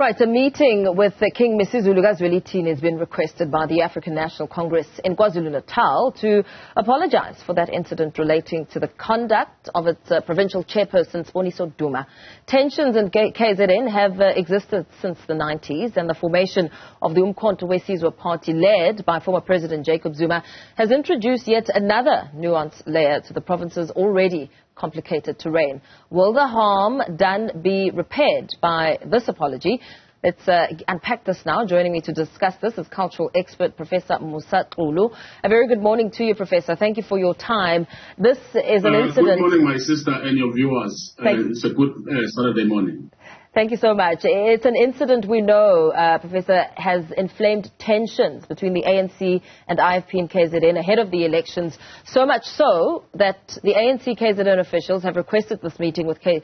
Right, a meeting with King Misuzulu kaZwelithini has been requested by the African National Congress in KwaZulu-Natal to apologize for that incident relating to the conduct of its provincial chairperson, Siboniso Duma. Tensions in KZN have existed since the 90s, and the formation of the uMkhonto weSizwe party, led by former President Jacob Zuma, has introduced yet another nuanced layer to the province's already complicated terrain. Will the harm done be repaired by this apology? Let's unpack this now. Joining me to discuss this is cultural expert Prof Musa Xulu. A very good morning to you, Professor. Thank you for your time. This is an incident... Good morning, my sister and your viewers. It's a good Saturday morning. Thank you so much. It's an incident we know, Professor, has inflamed tensions between the ANC and IFP in KZN ahead of the elections, so much so that the ANC KZN officials have requested this meeting with King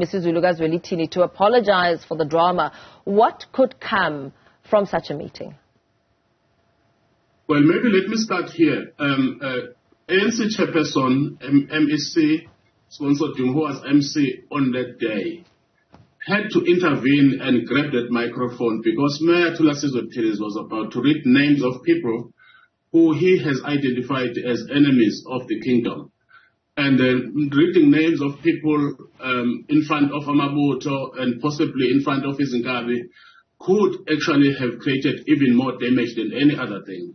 Misuzulu kaZwelithini to apologize for the drama. What could come from such a meeting? Well, maybe let me start here. ANC chairperson, MEC Siboniso Duma, who was MC on that day, had to intervene and grab that microphone because Mayor uMkhonto was about to read names of people who he has identified as enemies of the kingdom. And reading names of people in front of Amabuto and possibly in front of Izinkabi could actually have created even more damage than any other thing.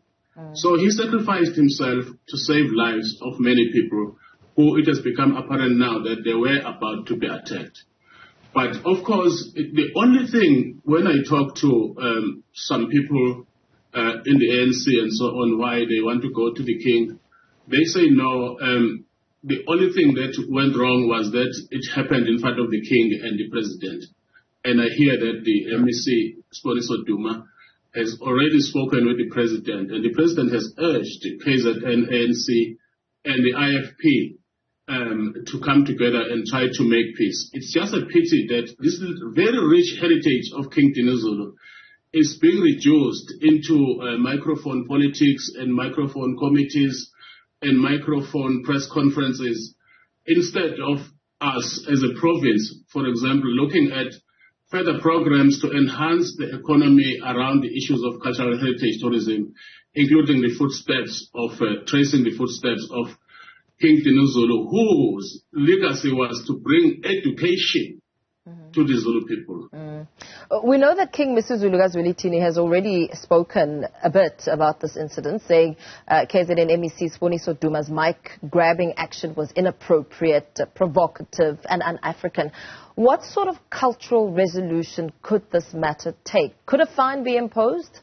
So he sacrificed himself to save lives of many people who it has become apparent now that they were about to be attacked. But, of course, the only thing, when I talk to some people in the ANC and so on, why they want to go to the king, they say no. The only thing that went wrong was that it happened in front of the king and the president. And I hear that the MEC, Siboniso Duma, has already spoken with the president, and the president has urged KZN, ANC, and the IFP to come together and try to make peace. It's just a pity that this very rich heritage of King Dinuzulu is being reduced into microphone politics and microphone committees and microphone press conferences, instead of us as a province, for example, looking at further programs to enhance the economy around the issues of cultural heritage tourism, including the footsteps of, tracing the footsteps of King Misuzulu, whose legacy was to bring education to the Zulu people. We know that King Misuzulu kaZwelithini has already spoken a bit about this incident, saying KZN MEC Siboniso Duma's mic-grabbing action was inappropriate, provocative and un-African. What sort of cultural resolution could this matter take? Could a fine be imposed?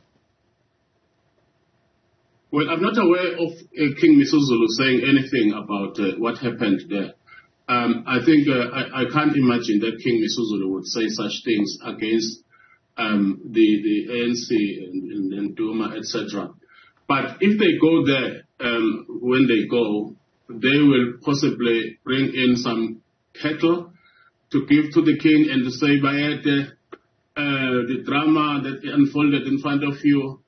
Well, I'm not aware of King Misuzulu saying anything about what happened there. I think I can't imagine that King Misuzulu would say such things against the ANC and Duma, etc. But if they go there, when they go, they will possibly bring in some cattle to give to the king and to say, Bayete, the drama that unfolded in front of you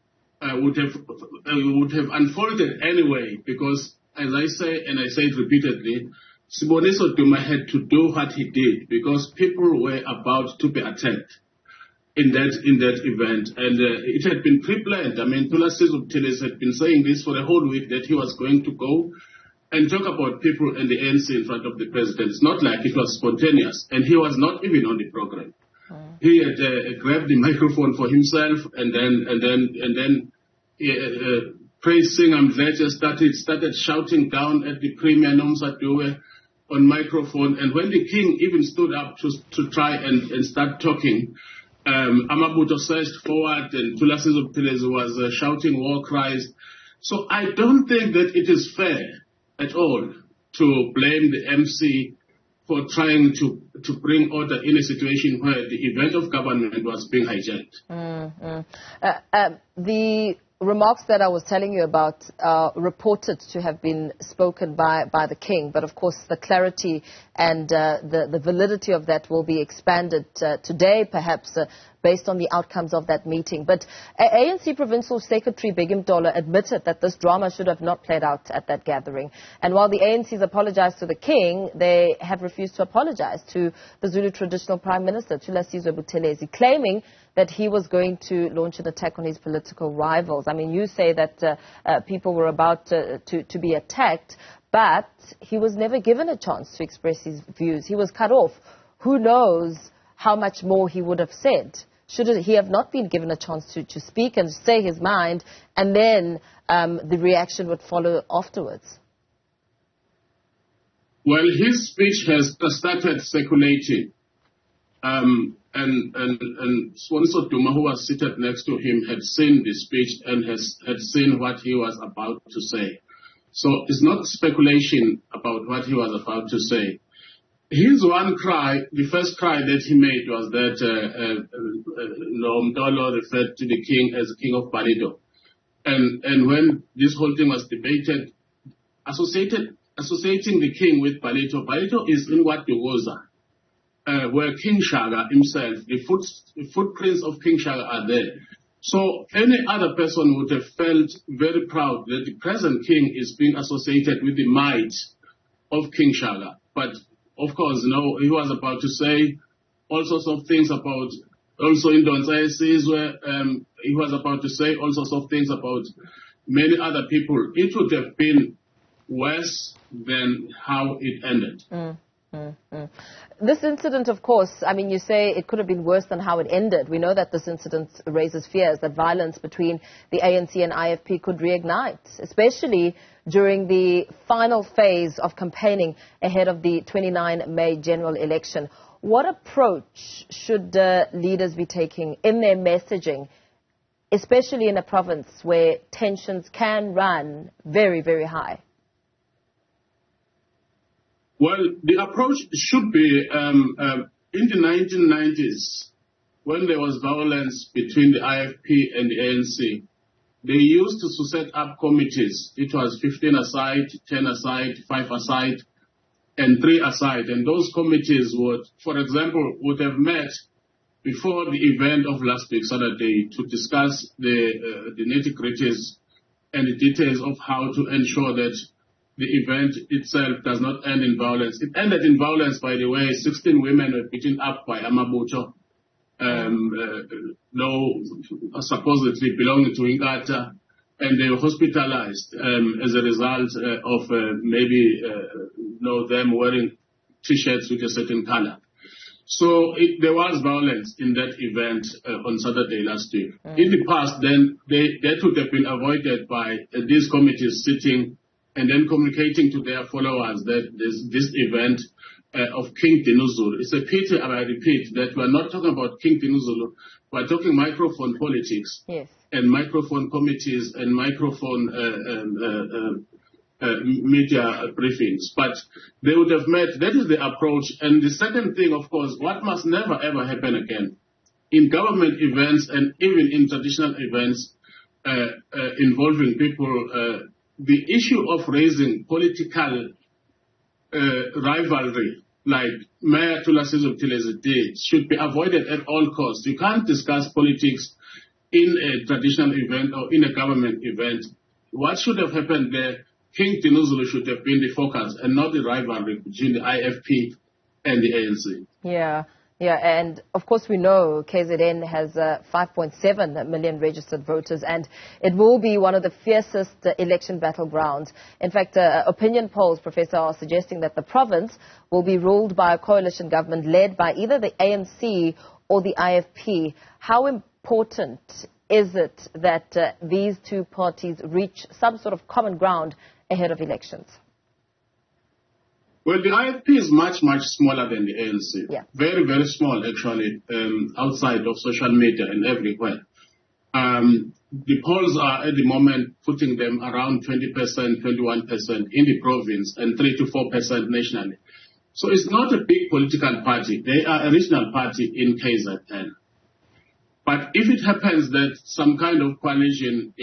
would have unfolded anyway, because, as I say, and I say it repeatedly, Siboniso Duma had to do what he did because people were about to be attacked in that event, and it had been pre-planned. I mean, uMkhonto had been saying this for a whole week, that he was going to go and talk about people and the ANC in front of the president. It's not like it was spontaneous, and he was not even on the program. He had grabbed the microphone for himself, and then praise Singam later started shouting down at the Premier Nomsa on microphone. And when the king even stood up to try and start talking, Amabuto surged forward, and uMkhonto was shouting war cries. So I don't think that it is fair at all to blame the MC for trying to bring order in a situation where the event of government was being hijacked. The remarks that I was telling you about are reported to have been spoken by the king, but of course the clarity and the validity of that will be expanded today, perhaps based on the outcomes of that meeting. But ANC Provincial Secretary Begum Dola admitted that this drama should have not played out at that gathering. And while the ANC's apologized to the king, they have refused to apologize to the Zulu traditional Prime Minister, uMkhonto, claiming that he was going to launch an attack on his political rivals. I mean, you say that people were about to be attacked, but he was never given a chance to express his views. He was cut off. Who knows how much more he would have said? Should he have not been given a chance to speak and say his mind, and then the reaction would follow afterwards? Well, his speech has started circulating. And Siboniso Duma, who was seated next to him, had seen the speech and had seen what he was about to say. So it's not speculation about what he was about to say. His one cry, the first cry that he made was that Mdolo referred to the king as the king of Balido. And when this whole thing was debated, associating the king with Balido, Balido is in Watugoza, where King Shaka himself, the footprints of King Shaka are there. So any other person would have felt very proud that the present king is being associated with the might of King Shaka. But of course, he was about to say all sorts of things about, also in weSizwe, he was about to say all sorts of things about many other people. It would have been worse than how it ended. This incident, of course, I mean, you say it could have been worse than how it ended. We know that this incident raises fears that violence between the ANC and IFP could reignite, especially during the final phase of campaigning ahead of the 29 May general election. What approach should leaders be taking in their messaging, especially in a province where tensions can run very, very high? Well, the approach should be, in the 1990s, when there was violence between the IFP and the ANC, they used to set up committees. It was 15 aside, 10 aside, 5 aside, and 3 aside. And those committees would, for example, would have met before the event of last week, Saturday, to discuss the nitty-gritties and the details of how to ensure that the event itself does not end in violence. It ended in violence, by the way. 16 women were beaten up by Amabucho, supposedly belonging to Inkatha, and they were hospitalized as a result of maybe them wearing T-shirts with a certain color. So there was violence in that event on Saturday last week. In the past, then, that would have been avoided by these committees sitting and then communicating to their followers that this event of King Misuzulu. It's a pity, I repeat, that we're not talking about King Misuzulu. We're talking microphone politics, yes, and microphone committees and microphone media briefings. But they would have met. That is the approach. And the second thing, of course, what must never ever happen again in government events and even in traditional events involving people, the issue of raising political rivalry, like Mayor Thulasizwe did, should be avoided at all costs. You can't discuss politics in a traditional event or in a government event. What should have happened there, King Misuzulu should have been the focus and not the rivalry between the IFP and the ANC. Yeah, and of course we know KZN has 5.7 million registered voters, and it will be one of the fiercest election battlegrounds. In fact, opinion polls, Professor, are suggesting that the province will be ruled by a coalition government led by either the ANC or the IFP. How important is it that these two parties reach some sort of common ground ahead of elections? Well, the IFP is much, much smaller than the ANC. Yeah. Very, very small, actually, outside of social media and everywhere. The polls are, at the moment, putting them around 20%, 21% in the province and 3 to 4% nationally. So it's not a big political party. They are a regional party in KZN. But if it happens that some kind of coalition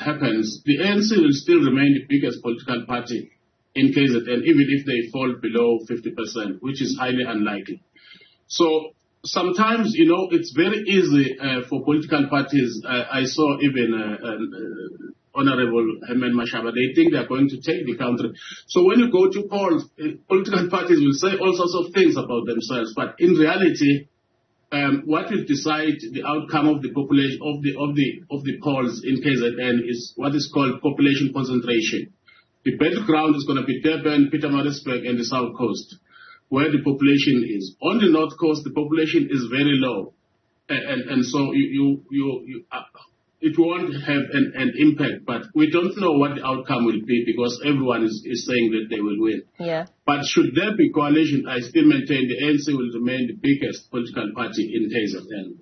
happens, the ANC will still remain the biggest political party in KZN, even if they fall below 50%, which is highly unlikely. So sometimes, it's very easy for political parties. I saw even Honorable Herman Mashaba, they think they're going to take the country. So when you go to polls, political parties will say all sorts of things about themselves, but in reality, what will decide the outcome of the population of the polls in KZN is what is called population concentration. The battleground is going to be Durban, Pietermaritzburg, and the South Coast, where the population is. On the North Coast, the population is very low, and so it won't have an impact. But we don't know what the outcome will be because everyone is saying that they will win. Yeah. But should there be coalition, I still maintain the ANC will remain the biggest political party in KZN.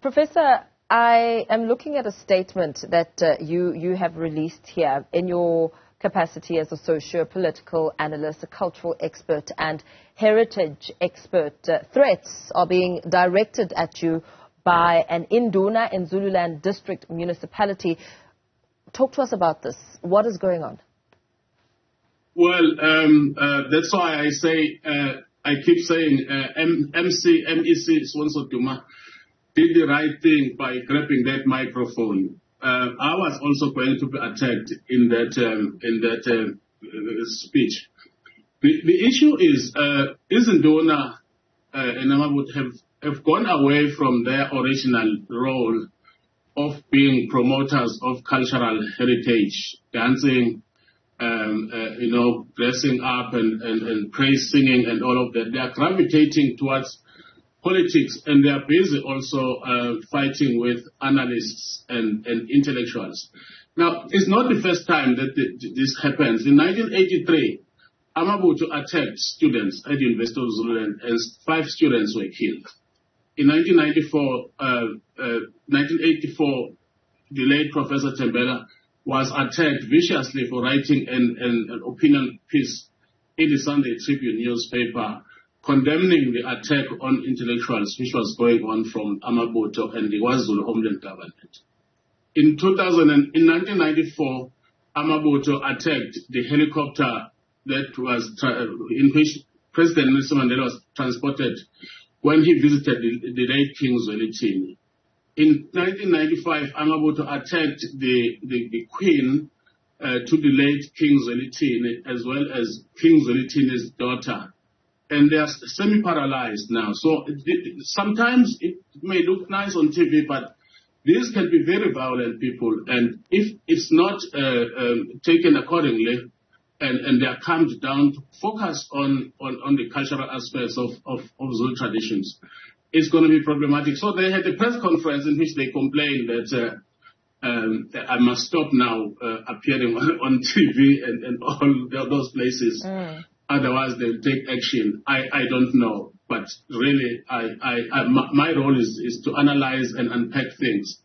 Professor, I am looking at a statement that you have released here in your capacity as a socio-political analyst, a cultural expert and heritage expert. Threats are being directed at you by an Induna in Zululand district municipality. Talk to us about this. What is going on? Well, that's why I say, I keep saying MEC Siboniso Duma did the right thing by grabbing that microphone. I was also going to be attacked in that speech. The issue is Induna and Amabut have gone away from their original role of being promoters of cultural heritage, dancing, dressing up and praise singing and all of that. They are gravitating towards politics, and they are busy also fighting with analysts and intellectuals. Now, it's not the first time that this happens. In 1983, Amabutu attacked students at the University of Zululand, and 5 students were killed. In 1984, the late Professor Tembela was attacked viciously for writing an opinion piece in the Sunday Tribune newspaper condemning the attack on intellectuals which was going on from Amabutu and the KwaZulu Homeland Government. In 1994, Amabutu attacked the helicopter that was in which President Nelson Mandela was transported when he visited the late King Zwelithini. In 1995, Amabutu attacked the Queen to the late King Zwelithini, as well as King Zwelithini's daughter. And they are semi-paralyzed now. So sometimes it may look nice on TV, but these can be very violent people. And if it's not taken accordingly, and they are calmed down to focus on the cultural aspects of Zulu traditions, it's going to be problematic. So they had a press conference in which they complained that I must stop now appearing on TV and all those places. Otherwise, they'll take action. I don't know. But really, my role is to analyze and unpack things.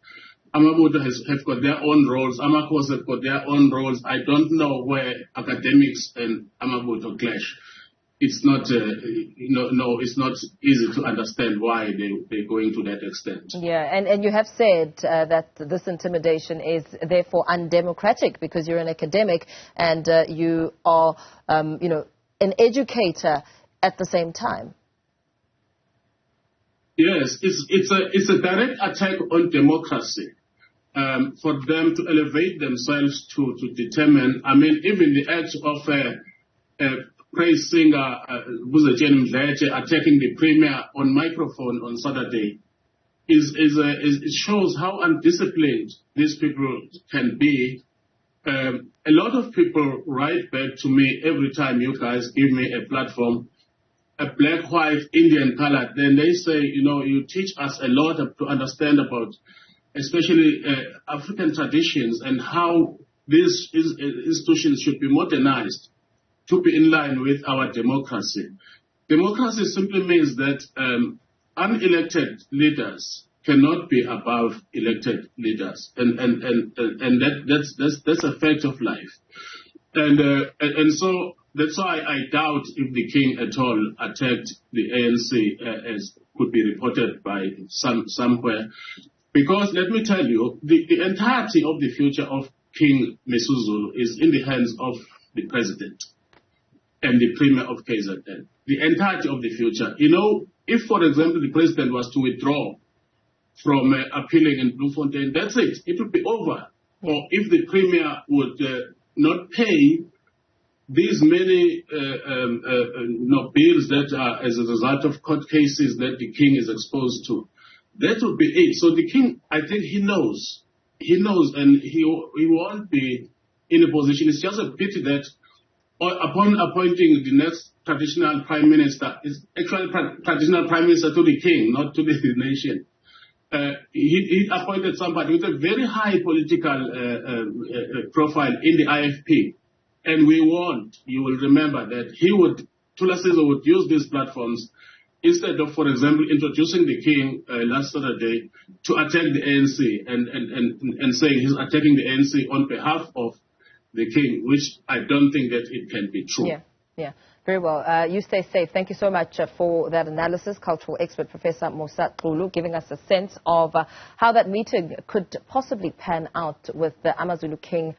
Amabutu have got their own roles. Amakos have got their own roles. I don't know where academics and Amabutu clash. It's not, it's not easy to understand why they're going to that extent. Yeah, and you have said that this intimidation is therefore undemocratic because you're an academic and you are, an educator at the same time. Yes, it's a direct attack on democracy. For them to elevate themselves to determine, even the act of praise singer Buzajeni Mdletshe attacking the premier on microphone on Saturday it shows how undisciplined these people can be. A lot of people write back to me every time you guys give me a platform, a black, white, Indian, colored. Then they say, you teach us a lot to understand about especially African traditions and how these institutions should be modernized to be in line with our democracy. Democracy simply means that unelected leaders cannot be above elected leaders, and that's a fact of life. And so that's why I doubt if the king at all attacked the ANC as could be reported by somewhere. Because let me tell you, the entirety of the future of King Misuzulu is in the hands of the president and the premier of KZN. The entirety of the future. If, for example, the president was to withdraw from appealing in Bloemfontein, that's it. It would be over. Or if the premier would not pay these many bills that are as a result of court cases that the king is exposed to. That would be it. So the king, I think he knows, and he won't be in a position. It's just a pity that upon appointing the next traditional prime minister, it's actually traditional prime minister to the king, not to the nation. He appointed somebody with a very high political profile in the IFP. And we want, you will remember that Tula Sizwe would use these platforms instead of, for example, introducing the king last Saturday to attack the ANC and saying he's attacking the ANC on behalf of the king, which I don't think that it can be true. Yeah. Very well. You stay safe. Thank you so much for that analysis. Cultural expert Professor Musa Xulu giving us a sense of how that meeting could possibly pan out with the AmaZulu king